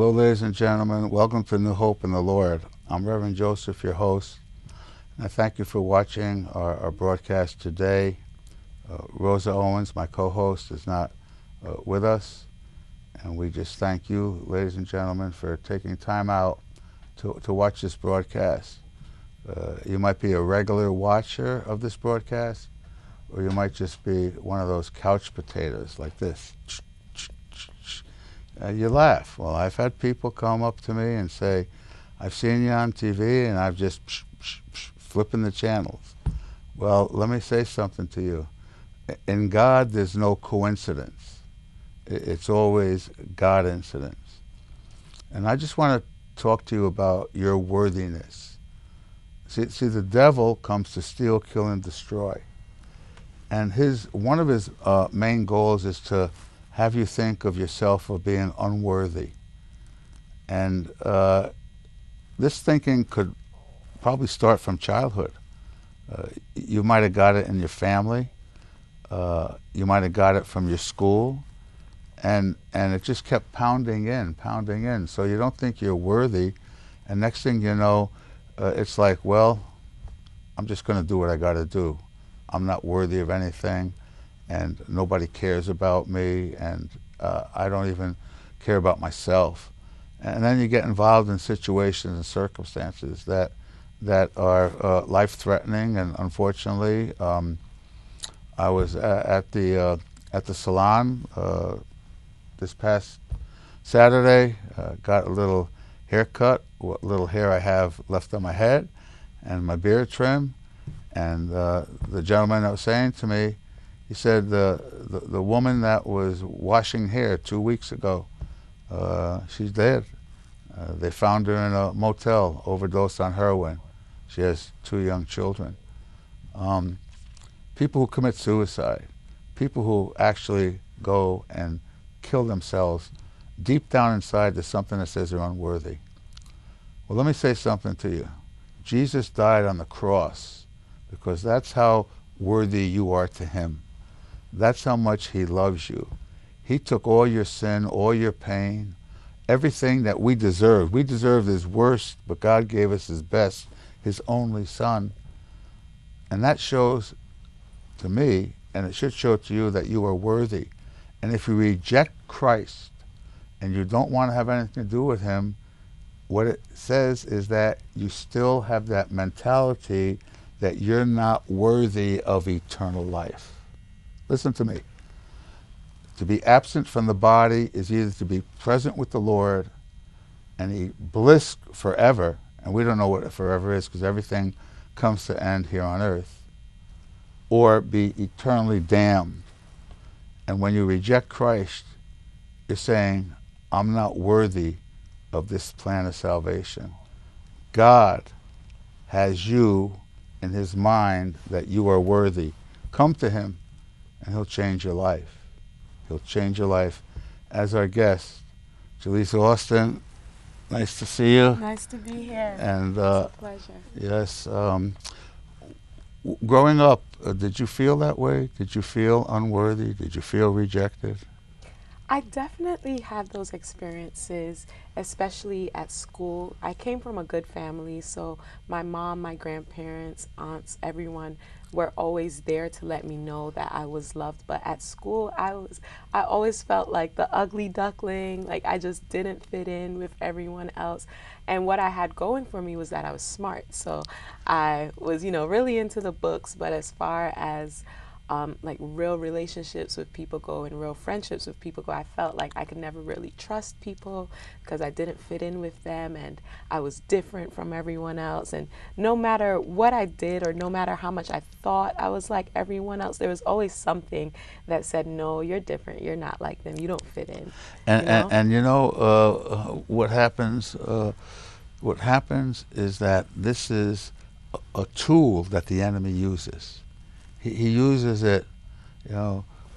Hello, ladies and gentlemen. Welcome to New Hope in the Lord. I'm Reverend Joseph, your host, and I thank you for watching our broadcast today. Rosa Owens, my co-host, is not with us, and we just thank you, ladies and gentlemen, for taking time out to watch this broadcast. You might be a regular watcher of this broadcast, or you might just be one of those couch potatoes like this. You laugh. Well, I've had people come up to me and say, I've seen you on TV and I've just flipping the channels. Well, let me say something to you. In God, there's no coincidence. It's always God incidents. And I just want to talk to you about your worthiness. See, the devil comes to steal, kill, and destroy. And one of his main goals is to have you think of yourself of being unworthy. And this thinking could probably start from childhood. You might have got it in your family. You might have got it from your school. And it just kept pounding in. So you don't think you're worthy. And next thing you know, it's like, well, I'm just going to do what I got to do. I'm not worthy of anything. And nobody cares about me, and I don't even care about myself. And then you get involved in situations and circumstances that are life-threatening. And unfortunately, I was at the salon this past Saturday. Got a little haircut, what little hair I have left on my head, and my beard trim. And the gentleman that was saying to me, he said, the woman that was washing hair 2 weeks ago, she's dead. They found her in a motel, overdosed on heroin. She has 2 young children. People who commit suicide, people who actually go and kill themselves, deep down inside there's something that says they're unworthy. Well, let me say something to you. Jesus died on the cross because that's how worthy you are to him. That's how much he loves you. He took all your sin, all your pain, everything that we deserved. We deserved his worst, but God gave us his best, his only son. And that shows to me, and it should show to you, that you are worthy. And if you reject Christ and you don't want to have anything to do with him, what it says is that you still have that mentality that you're not worthy of eternal life. Listen to me. To be absent from the body is either to be present with the Lord and he bliss forever, and we don't know what forever is because everything comes to end here on earth, or be eternally damned. And when you reject Christ, you're saying, I'm not worthy of this plan of salvation. God has you in his mind that you are worthy. Come to him and he'll change your life. He'll change your life. As our guest, Jalesa Austin, nice to see you. Nice to be here. And it's a pleasure. Yes. Growing up, did you feel that way? Did you feel unworthy? Did you feel rejected? I definitely had those experiences, especially at school. I came from a good family, so my mom, my grandparents, aunts, everyone were always there to let me know that I was loved. But at school, I always felt like the ugly duckling, like I just didn't fit in with everyone else. And what I had going for me was that I was smart. So I was, really into the books, but as far as like real relationships with people go and real friendships with people go, I felt like I could never really trust people because I didn't fit in with them and I was different from everyone else. And no matter what I did or no matter how much I thought I was like everyone else, there was always something that said, no, you're different. You're not like them. You don't fit in. And what happens? What happens is that this is a tool that the enemy uses. He uses it,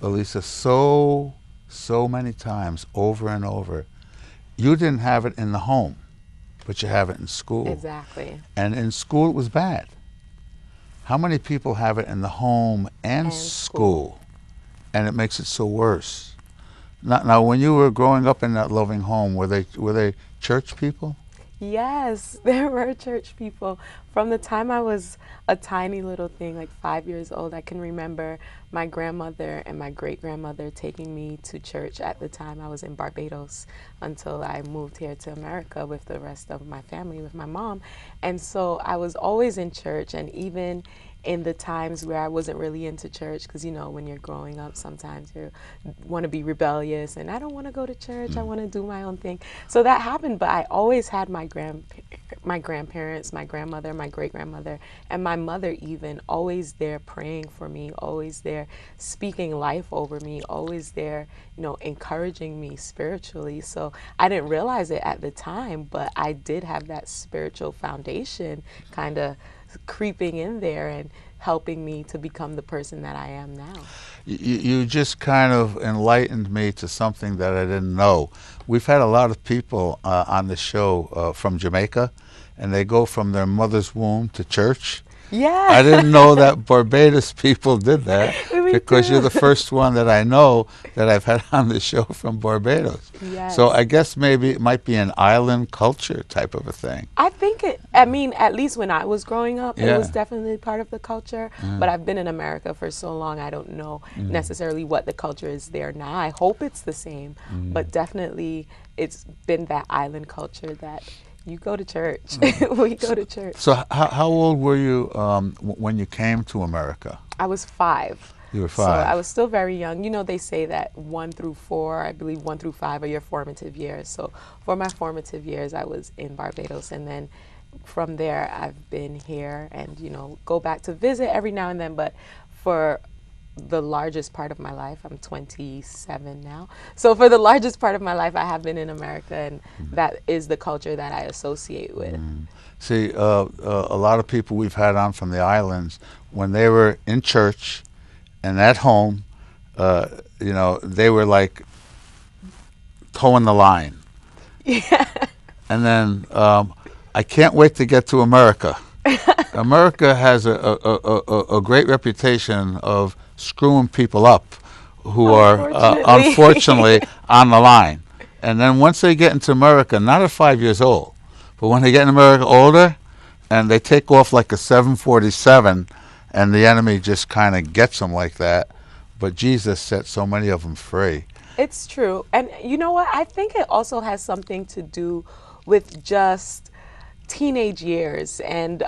Elisa, so many times, over and over. You didn't have it in the home, but you have it in school. Exactly. And in school it was bad. How many people have it in the home and school? And it makes it so worse. Now, when you were growing up in that loving home, were they church people? Yes, there were church people. From the time I was a tiny little thing, like 5 years old, I can remember my grandmother and my great-grandmother taking me to church. At the time, I was in Barbados until I moved here to America with the rest of my family, with my mom. And so I was always in church, and even in the times where I wasn't really into church, because you know, when you're growing up, sometimes you want to be rebellious and I don't want to go to church, I want to do my own thing. So that happened, but I always had my grandparents, my grandmother, my great-grandmother, and my mother even, always there praying for me, always there speaking life over me, always there, you know, encouraging me spiritually. So I didn't realize it at the time, but I did have that spiritual foundation kind of creeping in there and helping me to become the person that I am now. You just kind of enlightened me to something that I didn't know. We've had a lot of people on the show from Jamaica, and they go from their mother's womb to church. Yeah. I didn't know that Barbados people did that, because too. you're the first one that I know that I've had on the show from Barbados. Yes. So I guess maybe it might be an island culture type of a thing. I think I mean, at least when I was growing up, Yeah. it was definitely part of the culture. But I've been in America for so long, I don't know necessarily what the culture is there now. I hope it's the same, but definitely it's been that island culture that you go to church. We go to church. So how old were you when you came to America? I was 5. You were So 5. I was still very young. You know, they say that 1 through 4, I believe 1 through 5 are your formative years. So for my formative years, I was in Barbados. And then from there, I've been here and, you know, go back to visit every now and then. But for the largest part of my life, I'm 27 now. So for the largest part of my life, I have been in America. And that is the culture that I associate with. See, a lot of people we've had on from the islands, when they were in church and at home, you know, they were like towing the line. Yeah. And then I can't wait to get to America. America has a great reputation of screwing people up who are unfortunately on the line. And then once they get into America, not at 5 years old, but when they get in America older, and they take off like a 747, and the enemy just kind of gets them like that. But Jesus set so many of them free. It's true. And you know what? I think it also has something to do with just teenage years and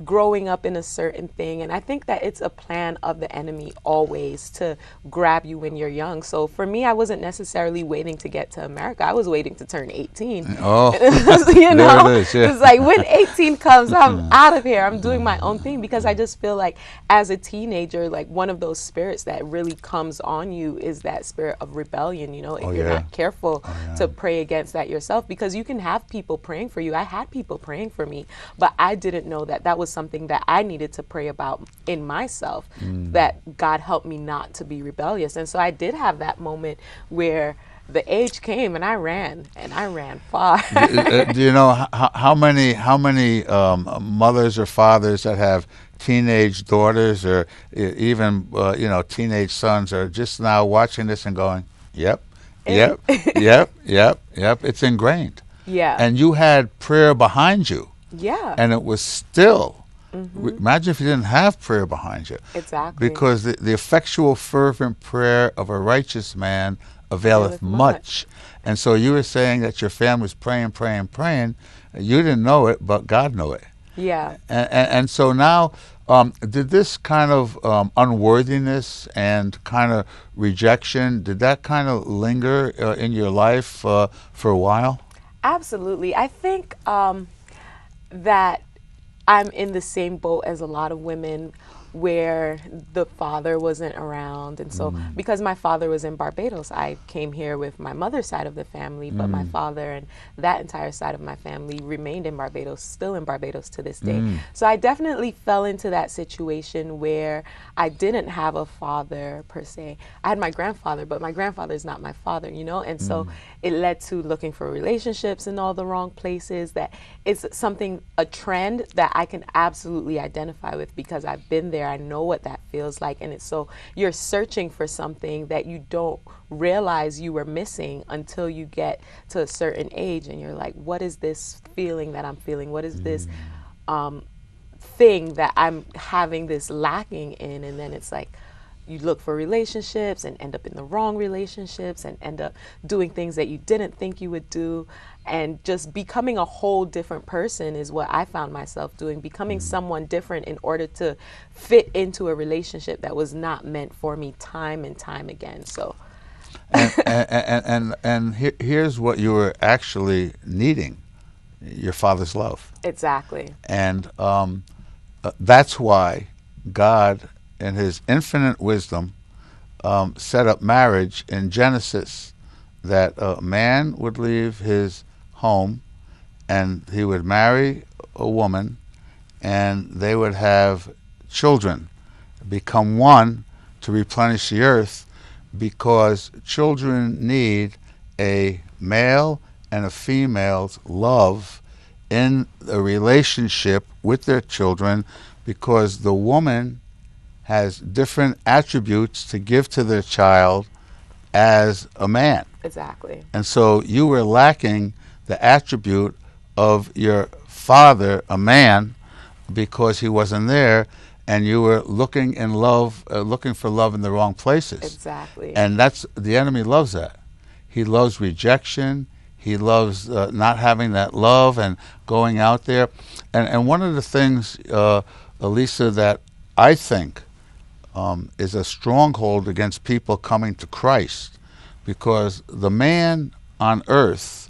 growing up in a certain thing. And I think that it's a plan of the enemy always to grab you when you're young. So for me, I wasn't necessarily waiting to get to America. I was waiting to turn 18. Oh, you know, there it is, yeah. It's like when 18 comes, I'm out of here. I'm doing my own thing, because I just feel like as a teenager, like one of those spirits that really comes on you is that spirit of rebellion, you know, if you're not careful to pray against that yourself, because you can have people praying for you. I had people praying for me, but I didn't know that that was something that I needed to pray about in myself, that God helped me not to be rebellious. And so I did have that moment where the age came and I ran far. Do you know how many mothers or fathers that have teenage daughters or even you know, teenage sons are just now watching this and going, yep, it's ingrained. Yeah. And you had prayer behind you. Yeah. And it was still. Imagine if you didn't have prayer behind you. Exactly. Because the effectual fervent prayer of a righteous man availeth much. And so you were saying that your family was praying. You didn't know it, but God knew it. Yeah. And so now, did this kind of unworthiness and kind of rejection, did that kind of linger in your life for a while? Absolutely. I think that I'm in the same boat as a lot of women where the father wasn't around. And so because my father was in Barbados, I came here with my mother's side of the family, but my father and that entire side of my family remained in Barbados, still in Barbados to this day. So I definitely fell into that situation where I didn't have a father per se. I had my grandfather, but my grandfather is not my father, you know? And so it led to looking for relationships in all the wrong places. That it's something, a trend that I can absolutely identify with, because I've been there there. I know what that feels like. And it's so you're searching for something that you don't realize you were missing until you get to a certain age and you're like, what is this feeling that I'm feeling? What is this thing that I'm having this lacking in? And then it's like, you look for relationships and end up in the wrong relationships and end up doing things that you didn't think you would do. And just becoming a whole different person is what I found myself doing, becoming someone different in order to fit into a relationship that was not meant for me time and time again. So, and here's what you were actually needing: your father's love. Exactly. And that's why God, in his infinite wisdom, set up marriage in Genesis, that a man would leave his home and he would marry a woman and they would have children, become one to replenish the earth, because children need a male and a female's love in a relationship with their children, because the woman has different attributes to give to their child as a man. Exactly. And so you were lacking the attribute of your father, a man, because he wasn't there, and you were looking in love, looking for love in the wrong places. Exactly. And that's, the enemy loves that. He loves rejection. He loves not having that love and going out there. And one of the things, Elisa, that I think is a stronghold against people coming to Christ, because the man on earth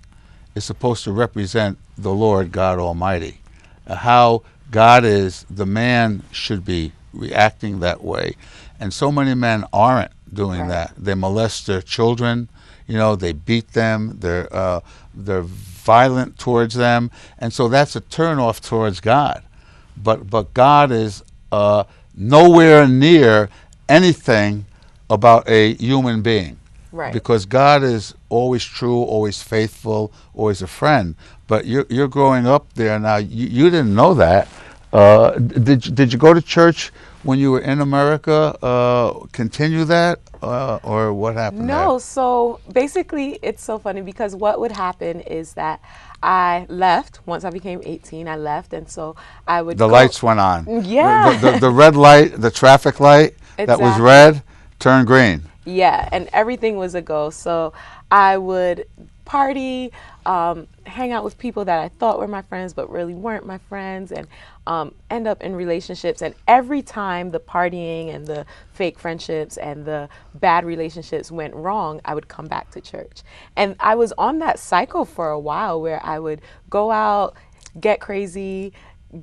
is supposed to represent the Lord God Almighty. How God is, the man should be reacting that way. And so many men aren't doing that. They molest their children, you know, they beat them, they're violent towards them, and so that's a turnoff towards God. But God is nowhere near anything about a human being. Right. Because God is always true, always faithful, always a friend. But you're growing up there now. You didn't know that. Did you go to church when you were in America? Continue that, or what happened? No. There? So basically, it's so funny because what would happen is that I left once I became 18. I left, and so I would. The lights went on. Yeah. The red light, the traffic light that was red, turned green. Yeah, and everything was a go. So I would party, hang out with people that I thought were my friends but really weren't my friends, and end up in relationships. And every time the partying and the fake friendships and the bad relationships went wrong, I would come back to church. And I was on that cycle for a while where I would go out, get crazy,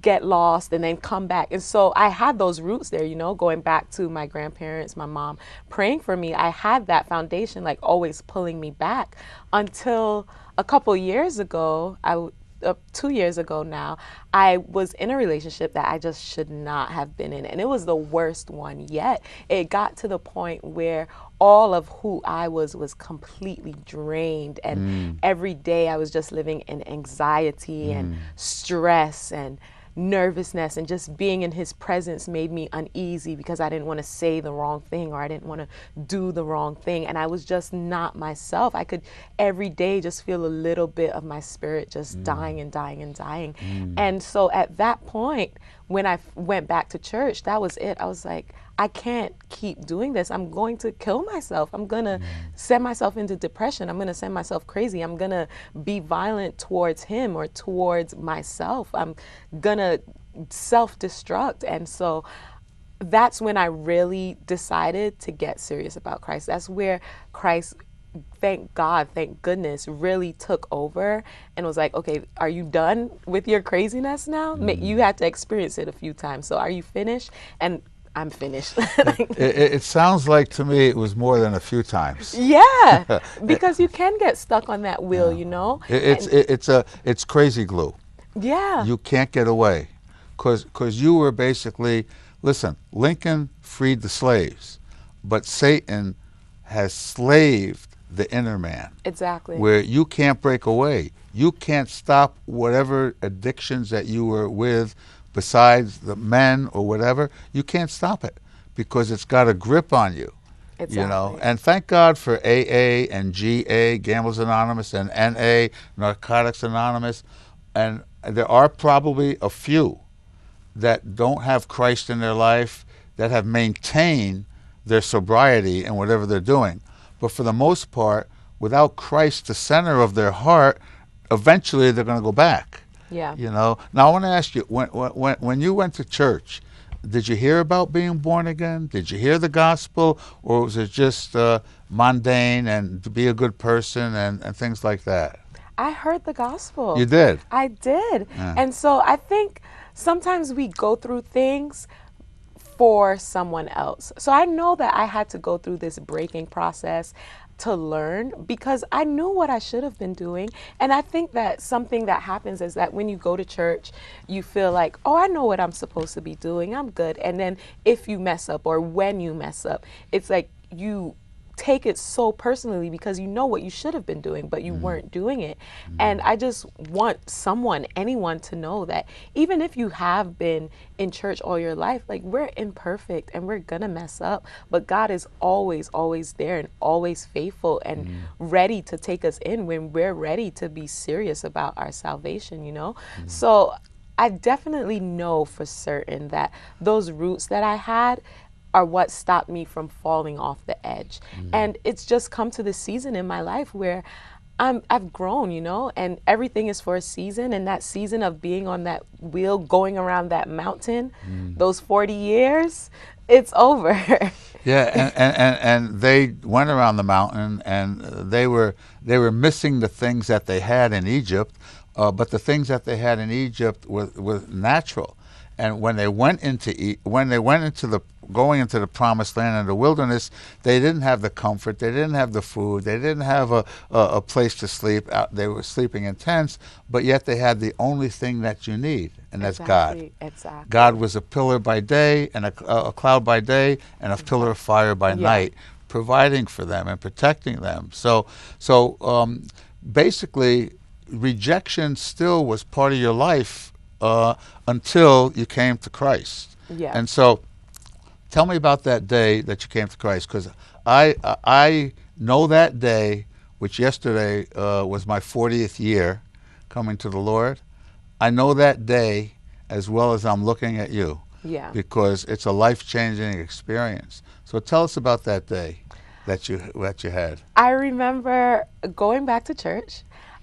get lost, and then come back. And so I had those roots there, you know, going back to my grandparents, my mom praying for me. I had that foundation, like always pulling me back, until a couple years ago, 2 years ago now, I was in a relationship that I just should not have been in. And it was the worst one yet. It got to the point where all of who I was completely drained. And every day I was just living in anxiety and stress and nervousness, and just being in his presence made me uneasy because I didn't want to say the wrong thing, or I didn't want to do the wrong thing, and I was just not myself. I could every day just feel a little bit of my spirit just dying and dying and dying. And so at that point, when I went back to church, that was it. I was like, I can't keep doing this. I'm going to kill myself. I'm going to send myself into depression. I'm going to send myself crazy. I'm going to be violent towards him or towards myself. I'm going to self-destruct. And so that's when I really decided to get serious about Christ. That's where Christ, thank God, thank goodness, really took over and was like, okay, are you done with your craziness now? You had to experience it a few times. So are you finished? And I'm finished. It sounds like to me it was more than a few times. Yeah, because you can get stuck on that wheel, you know. It's crazy glue. Yeah. You can't get away, because you were basically, listen, Lincoln freed the slaves, but Satan has slaved the inner man. Exactly. Where you can't break away. You can't stop whatever addictions that you were with, besides the men or whatever, you can't stop it because it's got a grip on you. Exactly. You know, and thank God for AA and GA, Gamblers Anonymous, and NA, Narcotics Anonymous. And there are probably a few that don't have Christ in their life, that have maintained their sobriety in whatever they're doing. But for the most part, without Christ the center of their heart, eventually they're going to go back. Yeah. You know. Now I want to ask you, when you went to church, did you hear about being born again? Did you hear the gospel, or was it just mundane and to be a good person and things like that? I heard the gospel. You did? I did. Yeah. And so I think sometimes we go through things for someone else. So I know that I had to go through this breaking process to learn because I knew what I should have been doing. And I think that something that happens is that when you go to church, you feel like, oh, I know what I'm supposed to be doing. I'm good. And then if you mess up or when you mess up, it's like you take it so personally because you know what you should have been doing, but you weren't doing it. And I just want anyone to know that even if you have been in church all your life, like we're imperfect and we're gonna mess up, but God is always, always there and always faithful and ready to take us in when we're ready to be serious about our salvation, you know? So I definitely know for certain that those roots that I had are what stopped me from falling off the edge. And it's just come to this season in my life where I've grown, you know, and everything is for a season. And that season of being on that wheel, going around that mountain, those 40 years, it's over. Yeah, and they went around the mountain, and they were missing the things that they had in Egypt, but the things that they had in Egypt were natural. And when they went into going into the promised land and the wilderness, they didn't have the comfort, they didn't have the food, they didn't have a place to sleep. They were sleeping in tents, but yet they had the only thing that you need, and that's God. Exactly. God was a pillar by day and a cloud by day and a pillar of fire by night, providing for them and protecting them. So basically, rejection still was part of your life until you came to Christ. Yeah. And so tell me about that day that you came to Christ, because I know that day, which yesterday was my 40th year coming to the Lord. I know that day as well as I'm looking at you. Yeah. Because it's a life-changing experience. So tell us about that day that you had. I remember going back to church,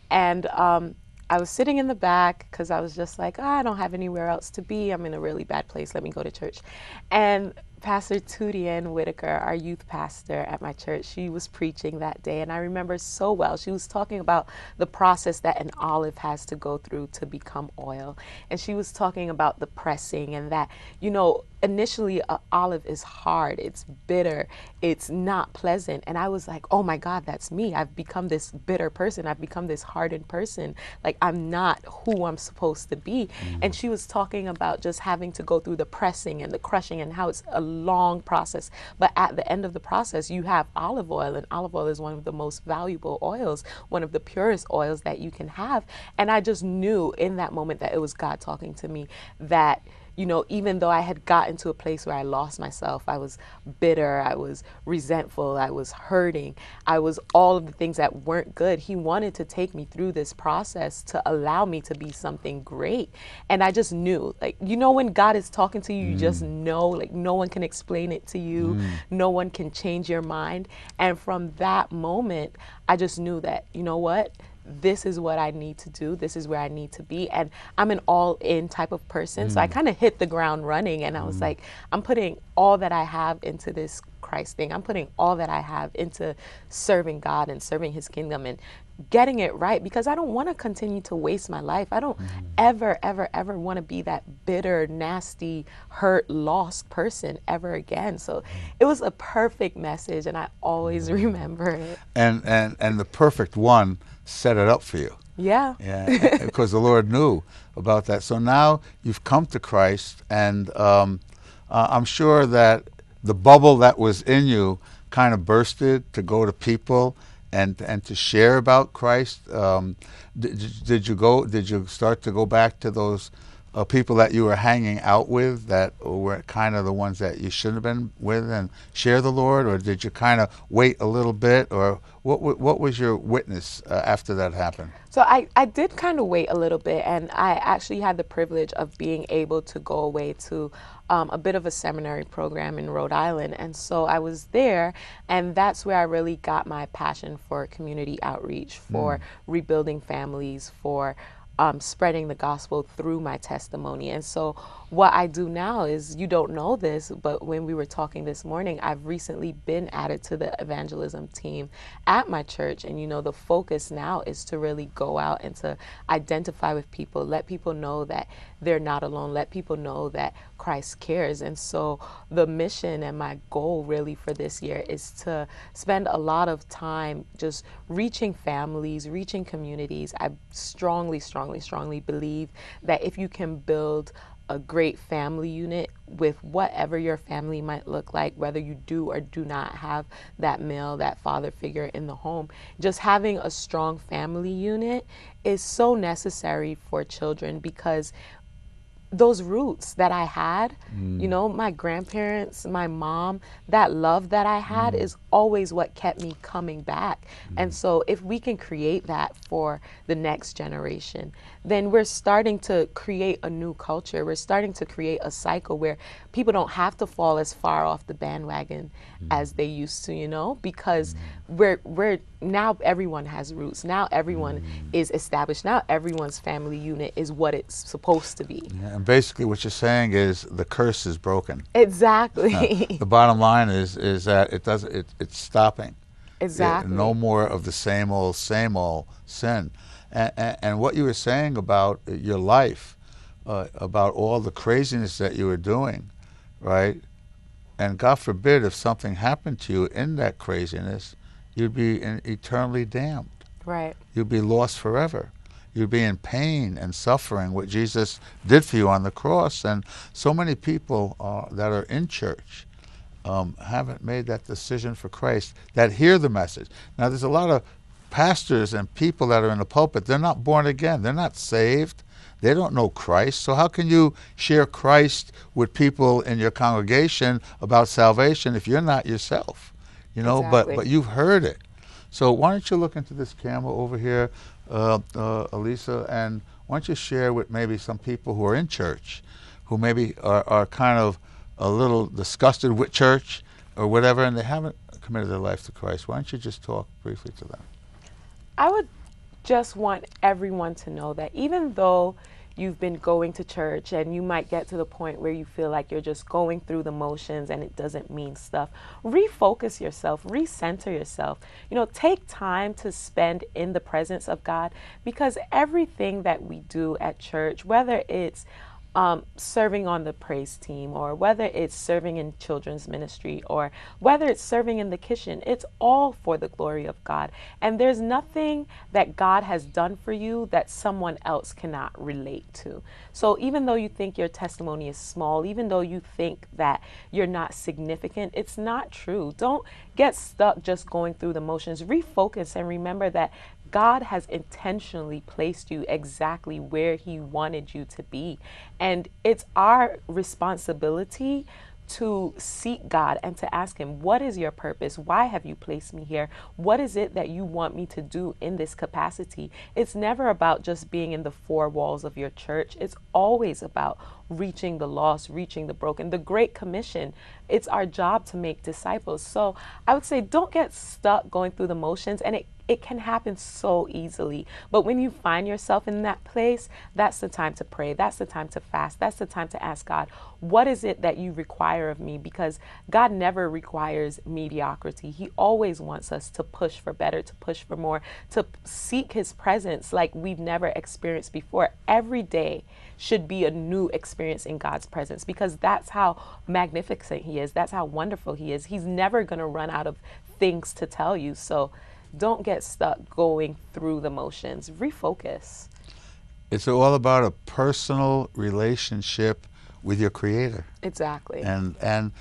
and I was sitting in the back because I was just like, I don't have anywhere else to be. I'm in a really bad place. Let me go to church. And Pastor Tudian Whitaker, our youth pastor at my church, she was preaching that day. And I remember so well, she was talking about the process that an olive has to go through to become oil. And she was talking about the pressing and that, you know, initially an olive is hard, it's bitter, it's not pleasant. And I was like, oh my God, that's me. I've become this bitter person. I've become this hardened person. Like I'm not who I'm supposed to be. And she was talking about just having to go through the pressing and the crushing and how it's a long process. But at the end of the process, you have olive oil, and olive oil is one of the most valuable oils, one of the purest oils that you can have. And I just knew in that moment that it was God talking to me, that you know, even though I had gotten to a place where I lost myself, I was bitter, I was resentful, I was hurting, I was all of the things that weren't good. He wanted to take me through this process to allow me to be something great. And I just knew, like, you know, when God is talking to you, you just know, like, no one can explain it to you. No one can change your mind. And from that moment, I just knew that, you know what? This is what I need to do. This is where I need to be. And I'm an all-in type of person. So I kind of hit the ground running, and I was like, I'm putting all that I have into this Christ thing. I'm putting all that I have into serving God and serving his kingdom and getting it right, because I don't want to continue to waste my life. I don't ever, ever, ever want to be that bitter, nasty, hurt, lost person ever again. So it was a perfect message, and I always remember it. And the perfect one set it up for you. Yeah. Yeah, because the Lord knew about that. So now you've come to Christ, and I'm sure that the bubble that was in you kind of bursted to go to people and to share about Christ. Did you start to go back to those people that you were hanging out with that were kind of the ones that you shouldn't have been with and share the Lord, or did you kind of wait a little bit, or what was your witness after that happened? So I did kind of wait a little bit, and I actually had the privilege of being able to go away to a bit of a seminary program in Rhode Island. And so I was there, and that's where I really got my passion for community outreach, for rebuilding families, for spreading the gospel through my testimony. And so what I do now is, you don't know this, but when we were talking this morning, I've recently been added to the evangelism team at my church. And, you know, the focus now is to really go out and to identify with people, let people know that they're not alone, let people know that Christ cares. And so the mission and my goal really for this year is to spend a lot of time just reaching families, reaching communities. I strongly, strongly, strongly believe that if you can build a great family unit with whatever your family might look like, whether you do or do not have that male, that father figure in the home, just having a strong family unit is so necessary for children, because those roots that I had, you know, my grandparents, my mom, that love that I had is always what kept me coming back. And so if we can create that for the next generation, then we're starting to create a new culture. We're starting to create a cycle where people don't have to fall as far off the bandwagon as they used to, you know, because we're now everyone has roots. Now everyone is established. Now everyone's family unit is what it's supposed to be. Yeah, and basically what you're saying is the curse is broken. Exactly. The bottom line is that it's stopping. Exactly. No more of the same old sin. And what you were saying about your life, about all the craziness that you were doing, right? And God forbid if something happened to you in that craziness, you'd be eternally damned. Right. You'd be lost forever. You'd be in pain and suffering, what Jesus did for you on the cross. And so many people that are in church haven't made that decision for Christ, that hear the message. Now, there's a lot of pastors and people that are in the pulpit, they're not born again. They're not saved. They don't know Christ. So how can you share Christ with people in your congregation about salvation if you're not yourself? You know, Exactly. but you've heard it. So why don't you look into this camera over here, Elisa, and why don't you share with maybe some people who are in church, who maybe are kind of a little disgusted with church or whatever, and they haven't committed their life to Christ. Why don't you just talk briefly to them? I would just want everyone to know that even though you've been going to church and you might get to the point where you feel like you're just going through the motions and it doesn't mean stuff, refocus yourself, recenter yourself. You know, take time to spend in the presence of God, because everything that we do at church, whether it's serving on the praise team, or whether it's serving in children's ministry, or whether it's serving in the kitchen, it's all for the glory of God. And there's nothing that God has done for you that someone else cannot relate to. So even though you think your testimony is small, even though you think that you're not significant, it's not true. Don't get stuck just going through the motions. Refocus and remember that God has intentionally placed you exactly where He wanted you to be. And it's our responsibility to seek God and to ask Him, what is your purpose? Why have you placed me here? What is it that you want me to do in this capacity? It's never about just being in the four walls of your church. It's always about reaching the lost, reaching the broken. The Great Commission, it's our job to make disciples. So I would say don't get stuck going through the motions, and it can happen so easily. But when you find yourself in that place, that's the time to pray. That's the time to fast. That's the time to ask God, what is it that you require of me? Because God never requires mediocrity. He always wants us to push for better, to push for more, to seek His presence like we've never experienced before. Every day should be a new experience in God's presence, because that's how magnificent He is. That's how wonderful He is. He's never going to run out of things to tell you. So don't get stuck going through the motions. Refocus. It's all about a personal relationship with your Creator. Exactly. And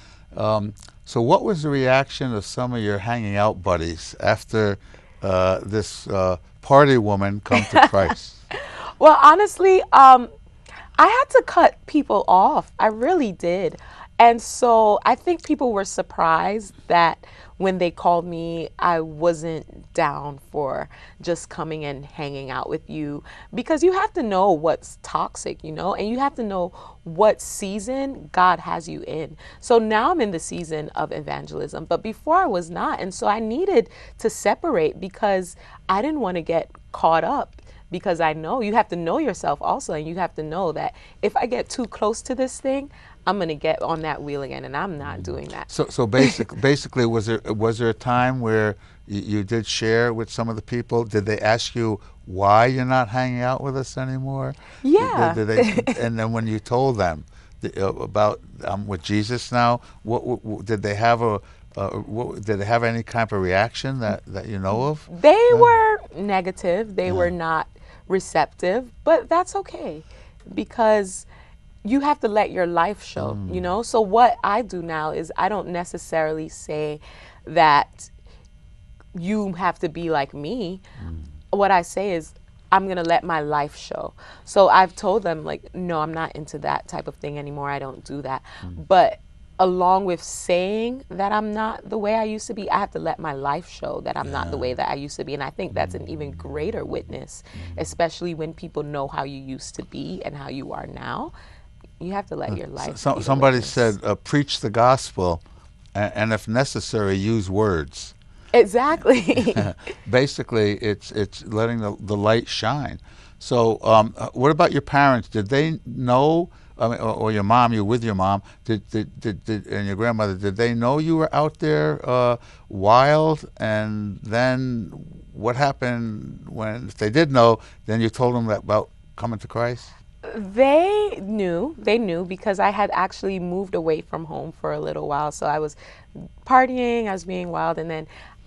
so what was the reaction of some of your hanging out buddies after this party woman come to Christ? Well, honestly, I had to cut people off. I really did. And so I think people were surprised that when they called me, I wasn't down for just coming and hanging out with you, because you have to know what's toxic, and you have to know what season God has you in. So now I'm in the season of evangelism, but before I was not. And so I needed to separate because I didn't want to get caught up, because I know you have to know yourself also, and you have to know that if I get too close to this thing, I'm going to get on that wheel again, and I'm not doing that. So basically, was there a time where you did share with some of the people? Did they ask you why you're not hanging out with us anymore? Yeah. And then when you told them about with Jesus now, what did they have did they have any kind of reaction that you know of? They were negative. They were not receptive, but that's okay, because you have to let your life show, So what I do now is I don't necessarily say that you have to be like me. What I say is I'm going to let my life show. So I've told them, like, no, I'm not into that type of thing anymore. I don't do that. But along with saying that I'm not the way I used to be, I have to let my life show that I'm not the way that I used to be. And I think that's an even greater witness, especially when people know how you used to be and how you are now. You have to let your life. Somebody said, preach the gospel, and if necessary, use words. Exactly. Basically, it's letting the light shine. So, what about your parents? Did they know? I mean, or your mom? You with your mom? Did and your grandmother? Did they know you were out there wild? And then what happened when? If they did know, then you told them about coming to Christ? They knew because I had actually moved away from home for a little while. So I was partying, I was being wild, and then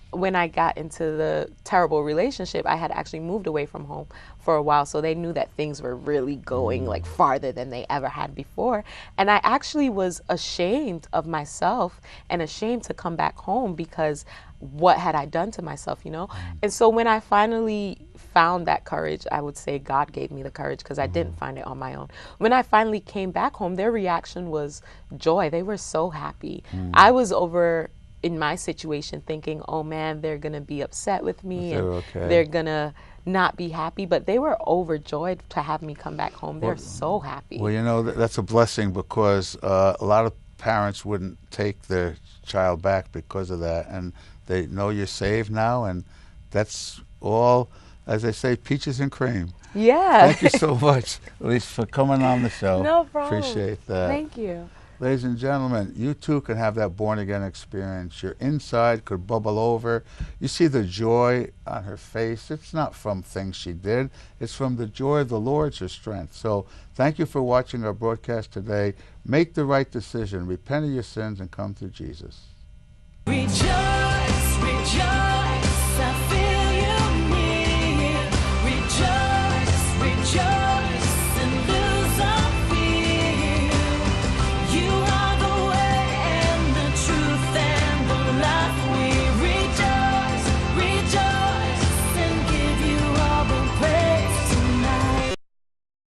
when I got into the terrible relationship, I had actually moved away from home for a while. So they knew that things were really going like farther than they ever had before. And I actually was ashamed of myself and ashamed to come back home, because what had I done to myself, And so when I finally found that courage, I would say God gave me the courage, because I didn't find it on my own. When I finally came back home, their reaction was joy. They were so happy. I was over in my situation thinking, oh man, they're going to be upset with me, and they're going to not be happy. But they were overjoyed to have me come back home. They're so happy. Well, that's a blessing, because a lot of parents wouldn't take their child back because of that. And they know you're saved now, and that's all, as they say, peaches and cream. Yeah. Thank you so much, Elise, for coming on the show. No problem. Appreciate that. Thank you. Ladies and gentlemen, you too can have that born-again experience. Your inside could bubble over. You see the joy on her face. It's not from things she did. It's from the joy of the Lord's her strength. So thank you for watching our broadcast today. Make the right decision. Repent of your sins and come to Jesus. Rejoice.